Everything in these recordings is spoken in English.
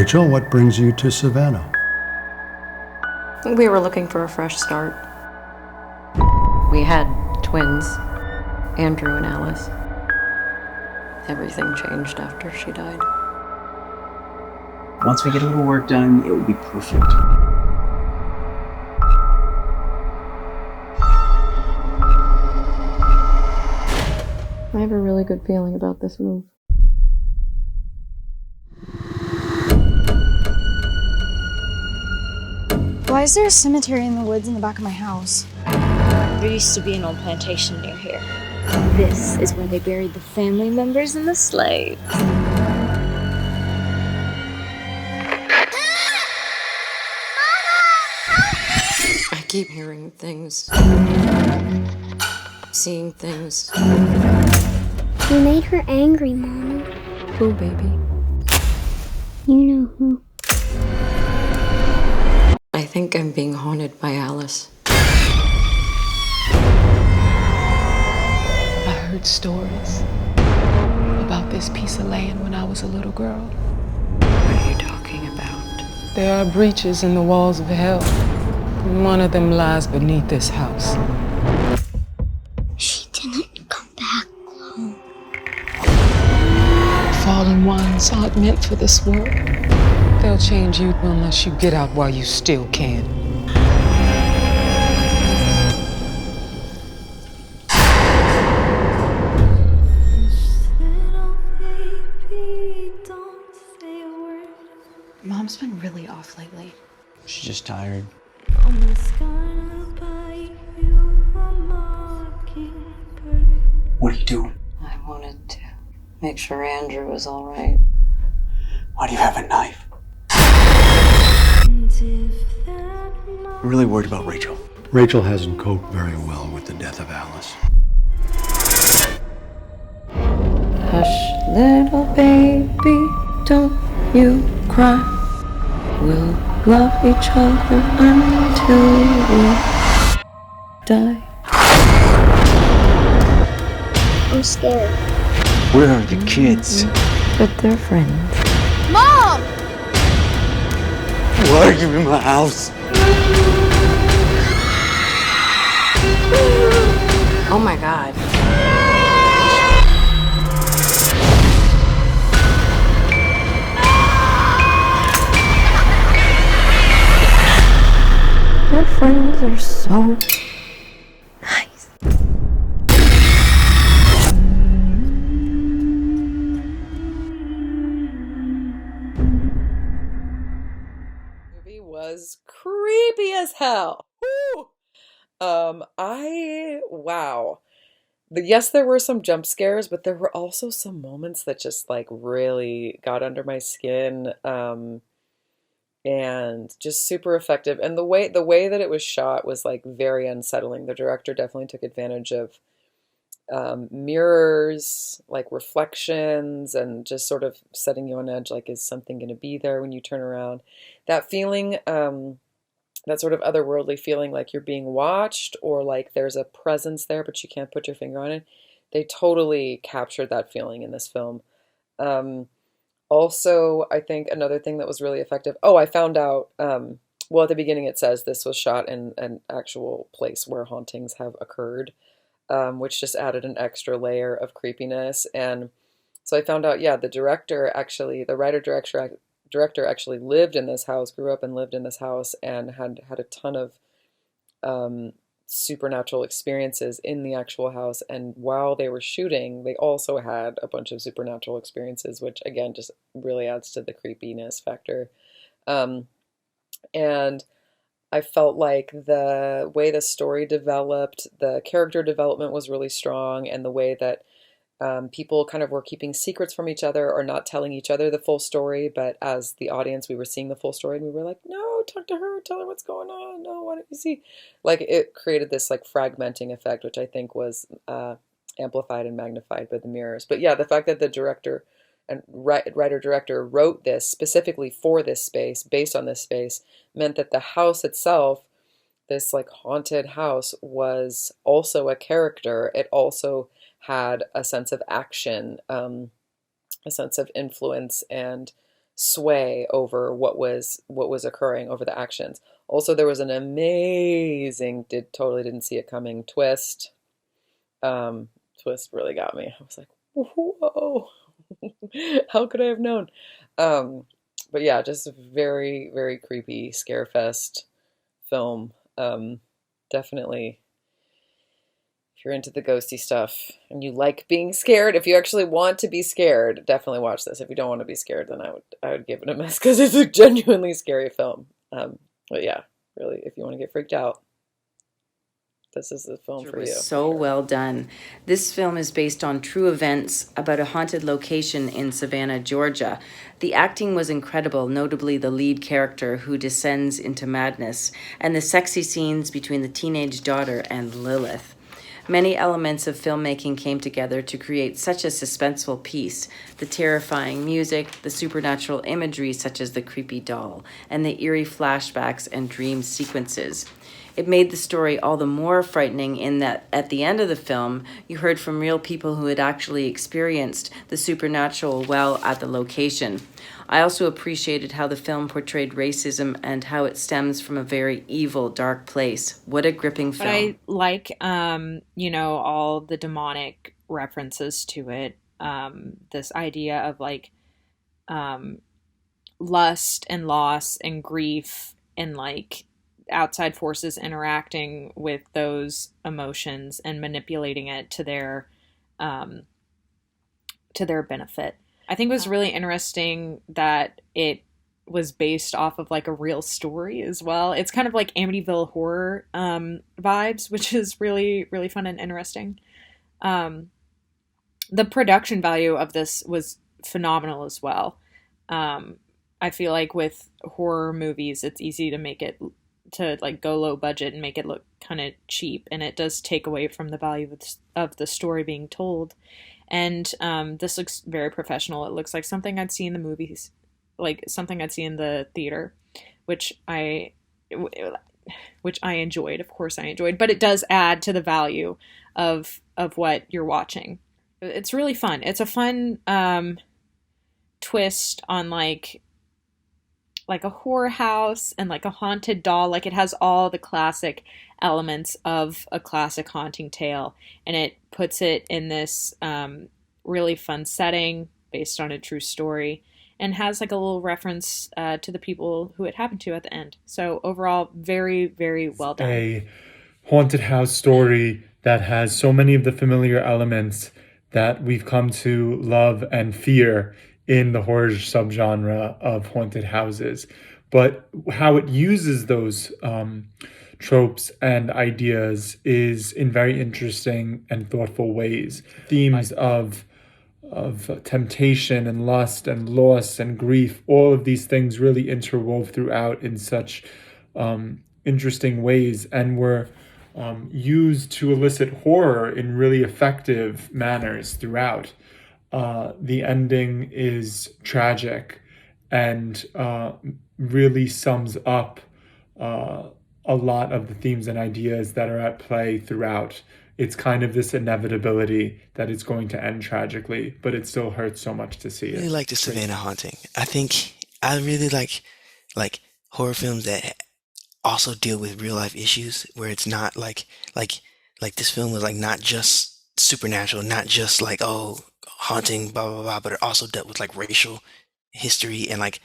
Rachel, what brings you to Savannah? We were looking for a fresh start. We had twins, Andrew and Alice. Everything changed after she died. Once we get a little work done, it will be perfect. I have a really good feeling about this move. Why is there a cemetery in the woods in the back of my house? There used to be an old plantation near here. This is where they buried the family members and the slaves. I keep hearing things, seeing things. You made her angry, Mama. Who, baby? You know who. I think I'm being haunted by Alice. I heard stories about this piece of land when I was a little girl. What are you talking about? There are breaches in the walls of hell. And one of them lies beneath this house. She didn't come back, Chloe. Fallen ones aren't meant for this world. They'll change you unless you get out while you still can. Mom's been really off lately. She's just tired. What are you doing? I wanted to make sure Andrew was all right. Why do you have a knife? I'm really worried about Rachel. Rachel hasn't coped very well with the death of Alice. Hush, little baby, don't you cry. We'll love each other until we die. I'm scared. Where are the kids? But they're friends. Mom! Why are you in my house? Oh my God. Your friends are so nice. Movie was creepy as hell. Woo! Wow. Yes, there were some jump scares, but there were also some moments that just like really got under my skin, and just super effective. And the way that it was shot was like very unsettling. The director definitely took advantage of mirrors, like reflections, and just sort of setting you on edge. Like, is something going to be there when you turn around? That feeling, that sort of otherworldly feeling, like you're being watched or like there's a presence there, but you can't put your finger on it. They totally captured that feeling in this film. Also, I think another thing that was really effective. Oh, I found out. Well, at the beginning it says this was shot in an actual place where hauntings have occurred, which just added an extra layer of creepiness. And so I found out, yeah, the director actually lived in this house, grew up and lived in this house, and had a ton of supernatural experiences in the actual house. And while they were shooting, they also had a bunch of supernatural experiences, which again just really adds to the creepiness factor. And I felt like the way the story developed, the character development was really strong, and the way that people kind of were keeping secrets from each other or not telling each other the full story. But as the audience, we were seeing the full story, and we were like, no, talk to her, tell her what's going on. No, why don't you see? Like, it created this like fragmenting effect, which I think was amplified and magnified by the mirrors. But yeah, the fact that the director and writer-director wrote this specifically for this space, based on this space, meant that the house itself, this like haunted house, was also a character. It also had a sense of action, a sense of influence and sway over what was occurring over the actions. Also, there was an amazing, totally didn't see it coming twist. Twist really got me. I was like, whoa, how could I have known? But yeah, just a very, very creepy scare fest film. Definitely, if you're into the ghosty stuff and you like being scared, if you actually want to be scared, definitely watch this. If you don't want to be scared, then I would give it a miss because it's a genuinely scary film. But yeah, really, if you want to get freaked out, this is the film for you. So well done. This film is based on true events about a haunted location in Savannah, Georgia. The acting was incredible, notably the lead character who descends into madness, and the sexy scenes between the teenage daughter and Lilith. Many elements of filmmaking came together to create such a suspenseful piece. The terrifying music, the supernatural imagery such as the creepy doll, and the eerie flashbacks and dream sequences. It made the story all the more frightening in that at the end of the film, you heard from real people who had actually experienced the supernatural well at the location. I also appreciated how the film portrayed racism and how it stems from a very evil, dark place. What a gripping film. But I like, all the demonic references to it. This idea of like lust and loss and grief and like outside forces interacting with those emotions and manipulating it to their benefit. I think it was really interesting that it was based off of like a real story as well. It's kind of like Amityville Horror vibes, which is really, really fun and interesting. The production value of this was phenomenal as well. I feel like with horror movies, it's easy to make it to like go low budget and make it look kind of cheap, and it does take away from the value of the story being told. And this looks very professional. It looks like something I'd see in the movies, like something I'd see in the theater, which I enjoyed. Of course I enjoyed, but it does add to the value of what you're watching. It's really fun. It's a fun twist on like a horror house and like a haunted doll. Like it has all the classic elements of a classic haunting tale, and it puts it in this really fun setting based on a true story, and has like a little reference to the people who it happened to at the end. So overall, very, very well done. A haunted house story that has so many of the familiar elements that we've come to love and fear in the horror subgenre of haunted houses, but how it uses those tropes and ideas is in very interesting and thoughtful ways. Themes of temptation and lust and loss and grief, all of these things really interwove throughout in such interesting ways, and were used to elicit horror in really effective manners throughout. The ending is tragic and really sums up a lot of the themes and ideas that are at play throughout. It's kind of this inevitability that it's going to end tragically, but it still hurts so much to see it. I really like the Savannah Haunting. I think I really like horror films that also deal with real life issues, where it's not like this film was like not just supernatural, not just like, oh, haunting, blah blah blah, but it also dealt with like racial history and like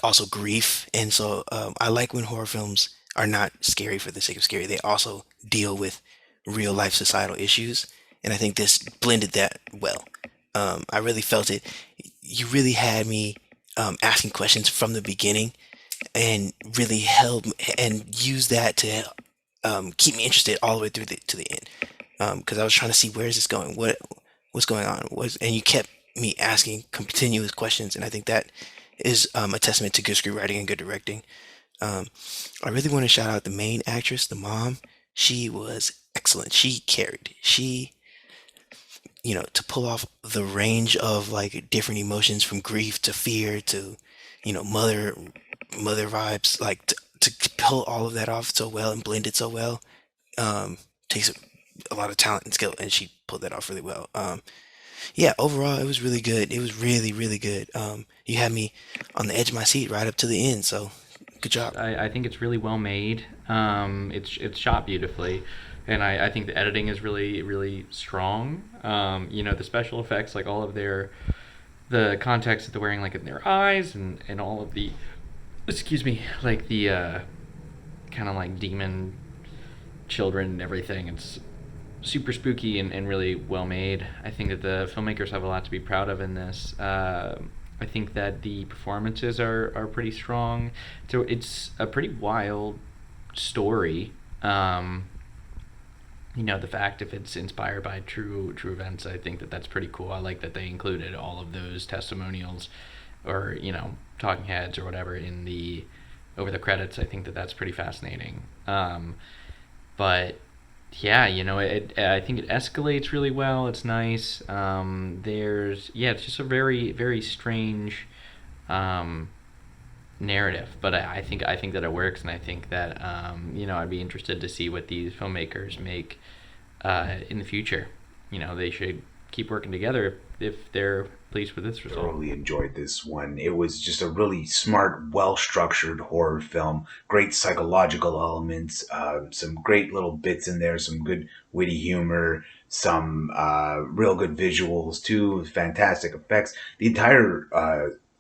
also grief. And so I like when horror films are not scary for the sake of scary. They also deal with real life societal issues, and I think this blended that well. I really felt it. You really had me asking questions from the beginning, and really held and used that to keep me interested all the way through to the end. Because I was trying to see, where is this going? What's going on? And you kept me asking continuous questions, and I think that is a testament to good screenwriting and good directing. I really want to shout out the main actress, the mom. She was excellent. She carried. She, to pull off the range of like different emotions, from grief to fear to, mother vibes, like to pull all of that off so well and blend it so well, takes a lot of talent and skill, and she pulled that off really well. Yeah, overall, it was really good. It was really, really good. You had me on the edge of my seat right up to the end, so good job. I think it's really well made. It's shot beautifully, and I think the editing is really really strong. The special effects, like all of the context that they're wearing, like in their eyes, and all of the, excuse me, like the kind of like demon children and everything. It's super spooky and really well made. I think that the filmmakers have a lot to be proud of in this. I think that the performances are pretty strong. So it's a pretty wild story. The fact if it's inspired by true events, I think that that's pretty cool. I like that they included all of those testimonials, or talking heads or whatever in the over the credits. I think that that's pretty fascinating. But yeah, I think it escalates really well. It's nice. It's just a very very strange narrative, but I think that it works, and I think that I'd be interested to see what these filmmakers make in the future. They should keep working together if they're pleased with this result. Thoroughly enjoyed this one. It was just a really smart, well-structured horror film. Great psychological elements, some great little bits in there, some good witty humor, some real good visuals too, fantastic effects. The entire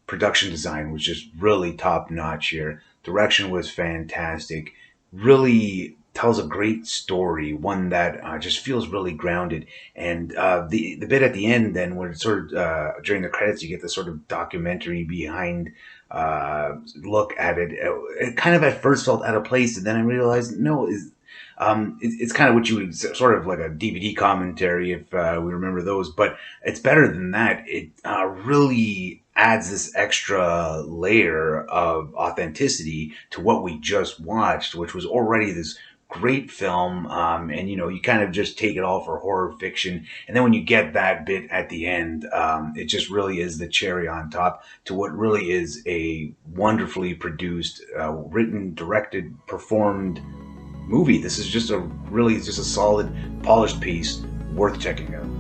production design was just really top-notch here. Direction was fantastic. Really tells a great story, one that just feels really grounded. And the bit at the end, then, when it's sort of during the credits, you get this sort of documentary behind look at it. It kind of at first felt out of place, and then I realized no, it's kind of what you would sort of like a DVD commentary if we remember those, but it's better than that. It really adds this extra layer of authenticity to what we just watched, which was already this great film. And you kind of just take it all for horror fiction, and then when you get that bit at the end, it just really is the cherry on top to what really is a wonderfully produced, written, directed, performed movie. This is just a solid, polished piece worth checking out.